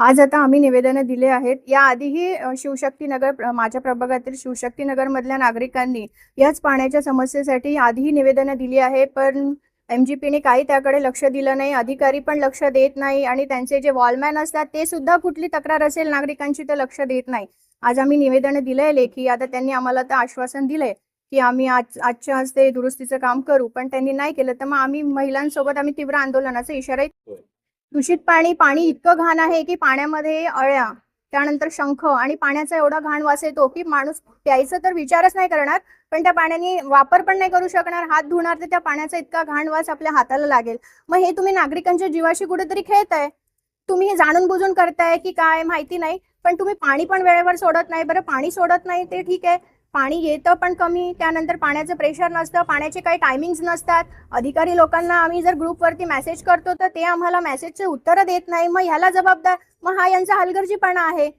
आज आता आम्ही निवेदनं दिले आहेत. याआधीही शिवशक्तीनगर माझ्या प्रभागातील शिवशक्तीनगर मधल्या नागरिकांनी याच पाण्याच्या समस्येसाठी आधीही निवेदनं दिली आहे, पण एमजीपीने काही त्याकडे लक्ष दिलं नाही. अधिकारी पण लक्ष देत नाही आणि त्यांचे जे वॉलमॅन असतात ते सुद्धा कुठली तक्रार असेल नागरिकांची तर लक्ष देत नाही. आज आम्ही निवेदनं दिलंय लेखी. आता त्यांनी आम्हाला तर आश्वासन दिलंय की आम्ही आजच्या आज ते दुरुस्तीचं काम करू, पण त्यांनी नाही केलं तर मग आम्ही महिलांसोबत तीव्र आंदोलनाचा इशारा. दूषित पाणी इतकं घाण आहे की पाण्यामध्ये अळ्या, त्यानंतर शंख आणि पाण्याचा एवढा घाण वास येतो की माणूस प्यायचं तर विचारच नाही करणार, पण त्या पाण्याने वापर पण नाही करू शकणार. हात धुणार तर त्या पाण्याचा इतका घाण वास आपल्या हाताला लागेल. मग हे तुम्ही नागरिकांच्या जीवाशी कुठेतरी खेळताय. तुम्ही हे जाणून बुजून करताय की काय माहिती नाही, पण तुम्ही पाणी पण वेळेवर सोडत नाही. बरं, पाणी सोडत नाही ते ठीक आहे, पाणी येतं पण कमी, त्यानंतर पाण्याचं प्रेशर नसतं, पाण्याचे काही टायमिंग्स नसतात. अधिकारी लोकांना आम्ही जर ग्रुपवरती मेसेज करतो तर ते आम्हाला मेसेजचे उत्तर देत नाही. मग ह्याला जबाबदार मग हा यांचा हलगर्जीपणा आहे.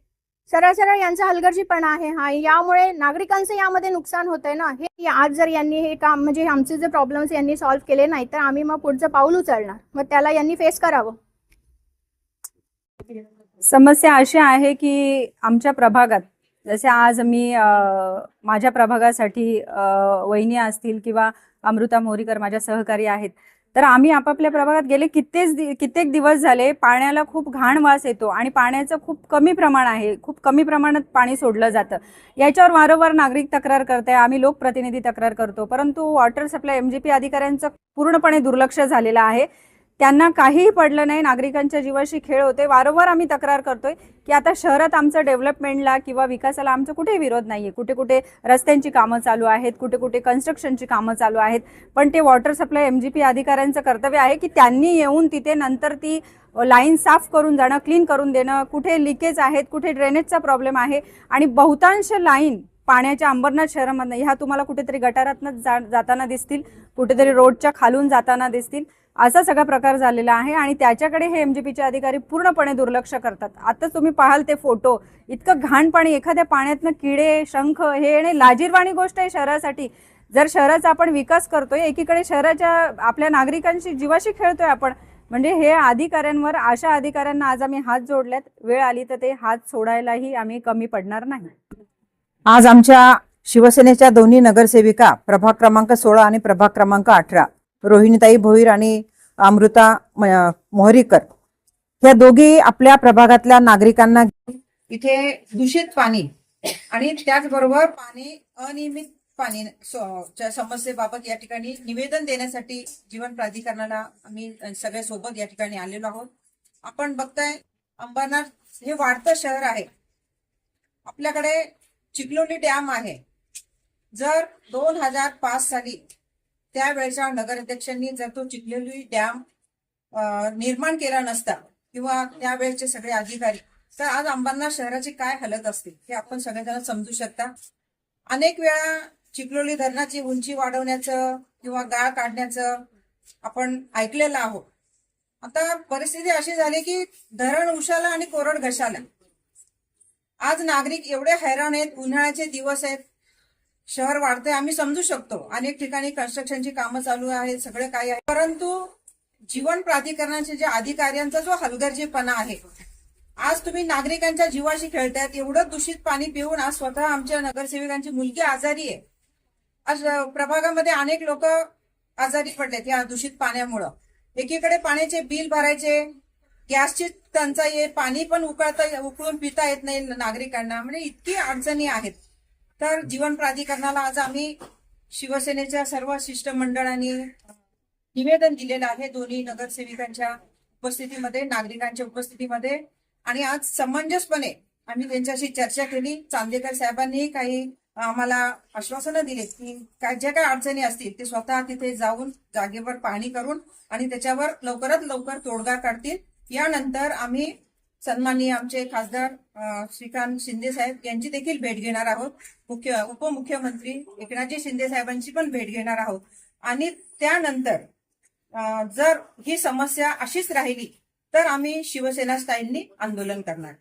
सरळ सरळ यांचा हलगर्जीपणा आहे हा. यामुळे नागरिकांचं यामध्ये नुकसान होतंय ना. हे आज जर यांनी हे काम म्हणजे आमचे जे प्रॉब्लेम्स यांनी सॉल्व्ह केले नाही तर आम्ही मग पुढचं पाऊल उचलणार. मग त्याला यांनी फेस करावं. समस्या अशी आहे की आमच्या प्रभागात जसे आज मी माझ्या प्रभागासाठी वहिनी असतील किंवा अमृता मोरीकर माझ्या सहकारी आहेत, तर आम्ही आपापल्या प्रभागात गेले कित्येक दिवस झाले पाण्याला खूप घाण वास येतो आणि पाण्याचं खूप कमी प्रमाण आहे. खूप कमी प्रमाणात पाणी सोडलं जातं. याच्यावर वारंवार नागरिक तक्रार करताय, आम्ही लोकप्रतिनिधी तक्रार करतो, परंतु वॉटर सप्लाय एमजीपी अधिकाऱ्यांचं पूर्णपणे दुर्लक्ष झालेलं आहे. त्यांना काहीही पडलं नाही. नागरिकांच्या जीवाशी खेळ होते. वारंवार आम्ही तक्रार करतोय की आता शहरात आमचं डेव्हलपमेंटला किंवा विकासाला आमचं कुठेही विरोध नाहीये. कुठे कुठे रस्त्यांची कामं चालू आहेत, कुठे कुठे कन्स्ट्रक्शनची कामं चालू आहेत, पण ते वॉटर सप्लाय एमजीपी अधिकाऱ्यांचं कर्तव्य आहे की त्यांनी येऊन तिथे नंतर ती लाईन साफ करून जाणं, क्लीन करून देणं. कुठे लिकेज आहेत, कुठे ड्रेनेजचा प्रॉब्लेम आहे आणि बहुतांश लाईन पाण्याच्या अंबरनाथ शहरामधनं ह्या तुम्हाला कुठेतरी गटारातनं जाताना दिसतील, कुठेतरी रोडच्या खालून जाताना दिसतील. असा सगळा प्रकार झालेला आहे आणि त्याच्याकडे हे एमजीपीचे अधिकारी पूर्णपणे दुर्लक्ष करतात. आता तुम्ही पाहाल ते फोटो, इतकं घाण पाणी, एखाद्या पाण्यातनं किडे, शंख हे येणे लाजिरवाणी गोष्ट आहे शहरासाठी. जर शहराचा आपण विकास करतोय, एकीकडे शहराच्या आपल्या नागरिकांशी जीवाशी खेळतोय आपण, म्हणजे हे अधिकाऱ्यांवर, अशा अधिकाऱ्यांना आज आम्ही हात जोडल्यात. वेळ आली तर ते हात सोडायलाही आम्ही कमी पडणार नाही. आज आमच्या शिवसेनेच्या दोन्ही नगरसेविका प्रभाग क्रमांक 16 आणि प्रभाग क्रमांक 18 रोहिणीताई भोईर आणि अमृता मोहरीकर या दोघी आपल्या प्रभागातल्या नागरिकांना इथे दूषित पाणी आणि त्याचबरोबर पाणी अनियमित पाणी समस्येबाबत या ठिकाणी निवेदन देण्यासाठी जीवन प्राधिकरणाला आम्ही सगळे सोबत या ठिकाणी आलेलो आहोत. आपण बघताय अंबरनाथ हे वाढतं शहर आहे. आपल्याकडे चिखलोली डॅम आहे. जर 2005 साली त्यावेळेच्या नगराध्यक्षांनी जर तो चिखलोली डॅम निर्माण केला नसता किंवा त्यावेळेचे सगळे अधिकारी, तर आज अंबरनाथ शहराची काय हालत असते हे आपण सगळेजण समजू शकता. अनेक वेळा चिखलोली धरणाची उंची वाढवण्याचं किंवा गाळ काढण्याचं आपण ऐकलेलं आहोत. आता परिस्थिती अशी झाली की धरण उशाला आणि कोरड घशाला. आज नागरिक एवढे हैराण आहेत. उन्हाळ्याचे दिवस आहेत, शहर वाढतंय, आम्ही समजू शकतो. अनेक ठिकाणी कन्स्ट्रक्शनची कामं चालू आहेत, सगळे काही आहे, परंतु जीवन प्राधिकरणाचे जे अधिकाऱ्यांचा जो हलगर्जीपणा आहे, आज तुम्ही नागरिकांच्या जीवाशी खेळतायत. एवढं दूषित पाणी पिऊन आज स्वतः आमच्या नगरसेविकांची मुलगी आजारी आहे. आज प्रभागामध्ये अनेक लोक आजारी पडलेत या दूषित पाण्यामुळं. एकीकडे पाण्याचे बिल भरायचे, गॅसची टंचाई आहे, पाणी पण उकळून पिता येत नाही नागरिकांना, म्हणजे इतकी अडचणी आहेत. तर जीवन प्राधिकरणाला आज आम्ही शिवसेनेच्या सर्व शिष्टमंडळांनी निवेदन दिलेलं आहे दोन्ही नगरसेविकांच्या उपस्थितीमध्ये, नागरिकांच्या उपस्थितीमध्ये. आणि आज समंजसपणे आम्ही त्यांच्याशी चर्चा केली. चांदेकर साहेबांनी काही आम्हाला आश्वासनं दिली की ज्या काही अडचणी असतील ते स्वतः तिथे जाऊन जागेवर पाहणी करून आणि त्याच्यावर लवकरात लवकर तोडगा काढतील. यानंतर आम्ही सन्माननीय आमचे खासदार श्रीकांत शिंदे साहेब यांची देखील भेट घेणार आहोत. उपमुख्यमंत्री एकनाथजी शिंदे साहेबांची पण भेट घेणार आहोत. आणि त्यानंतर जर ही समस्या अशीच राहिली तर आम्ही शिवसेना स्टाईलनी आंदोलन करणार.